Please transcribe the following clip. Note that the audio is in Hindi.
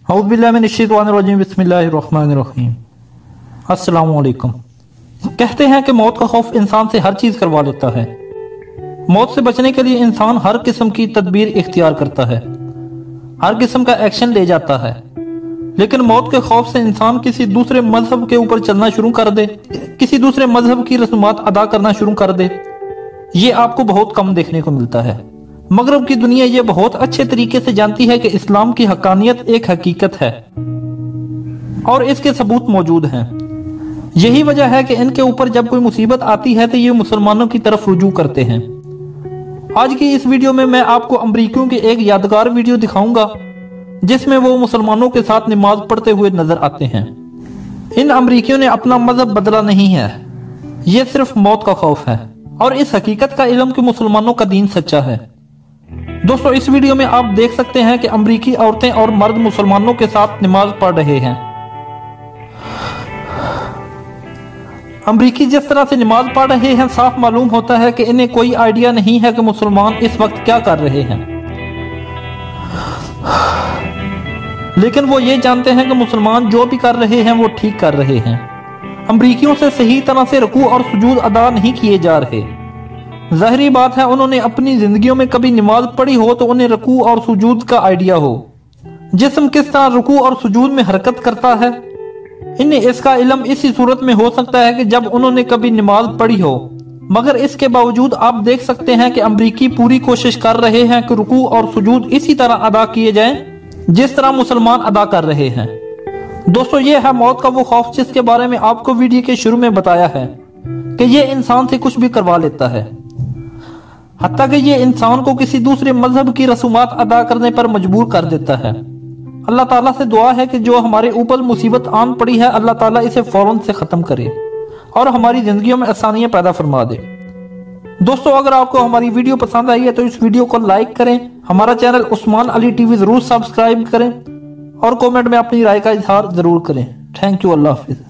औज़ुबिल्लाहि बिस्मिल्लाहिर्रहमानिर्रहीम। अस्सलाम वालेकुम। कहते हैं कि मौत का खौफ इंसान से हर चीज करवा लेता है। मौत से बचने के लिए इंसान हर किस्म की तदबीर इख्तियार करता है, हर किस्म का एक्शन ले जाता है, लेकिन मौत के खौफ से इंसान किसी दूसरे मजहब के ऊपर चलना शुरू कर दे, किसी दूसरे मजहब की रस्मात अदा करना शुरू कर दे, ये आपको बहुत कम देखने को मिलता है। मगरब की दुनिया ये बहुत अच्छे तरीके से जानती है कि इस्लाम की हकानियत एक हकीकत है और इसके सबूत मौजूद हैं। यही वजह है कि इनके ऊपर जब कोई मुसीबत आती है तो ये मुसलमानों की तरफ रुजू करते हैं। आज की इस वीडियो में मैं आपको अमरीकियों की एक यादगार वीडियो दिखाऊंगा जिसमें वो मुसलमानों के साथ नमाज पढ़ते हुए नजर आते हैं। इन अमरीकियों ने अपना मजहब बदला नहीं है, ये सिर्फ मौत का खौफ है और इस हकीकत का इल्म कि मुसलमानों का दीन सच्चा है। दोस्तों, इस वीडियो में आप देख सकते हैं कि अमरीकी औरतें और मर्द मुसलमानों के साथ नमाज पढ़ रहे हैं। अमरीकी जिस तरह से नमाज पढ़ रहे हैं, साफ मालूम होता है कि इन्हें कोई आइडिया नहीं है कि मुसलमान इस वक्त क्या कर रहे हैं, लेकिन वो ये जानते हैं कि मुसलमान जो भी कर रहे हैं वो ठीक कर रहे हैं। अमरीकियों से सही तरह से रुकू और सुजूद अदा नहीं किए जा रहे। जाहिरी बात है, उन्होंने अपनी जिंदगियों में कभी नमाज पढ़ी हो तो उन्हें रुकू और सुजूद का आइडिया हो, जिस्म किस तरह रुकू और सुजूद में हरकत करता है। इन्हें इसका इल्म इसी सूरत में हो सकता है कि जब उन्होंने कभी नमाज पढ़ी हो, मगर इसके बावजूद आप देख सकते हैं कि अमरीकी पूरी कोशिश कर रहे हैं कि रुकू और सुजूद इसी तरह अदा किए जाएं जिस तरह मुसलमान अदा कर रहे हैं। दोस्तों, ये है मौत का वो खौफ जिसके बारे में आपको वीडियो के शुरू में बताया है कि ये इंसान से कुछ भी करवा लेता है, हत्ता कि ये इंसान को किसी दूसरे मजहब की रसूमात अदा करने पर मजबूर कर देता है। अल्लाह ताला से दुआ है कि जो हमारे ऊपर मुसीबत आन पड़ी है, अल्लाह ताला इसे फौरन से खत्म करे और हमारी जिंदगियों में आसानियां पैदा फरमा दे। दोस्तों, अगर आपको हमारी वीडियो पसंद आई है तो इस वीडियो को लाइक करें, हमारा चैनल उस्मान अली टीवी जरूर सब्सक्राइब करें और कमेंट में अपनी राय का इजहार जरूर करें। Thank you. Allah Hafiz.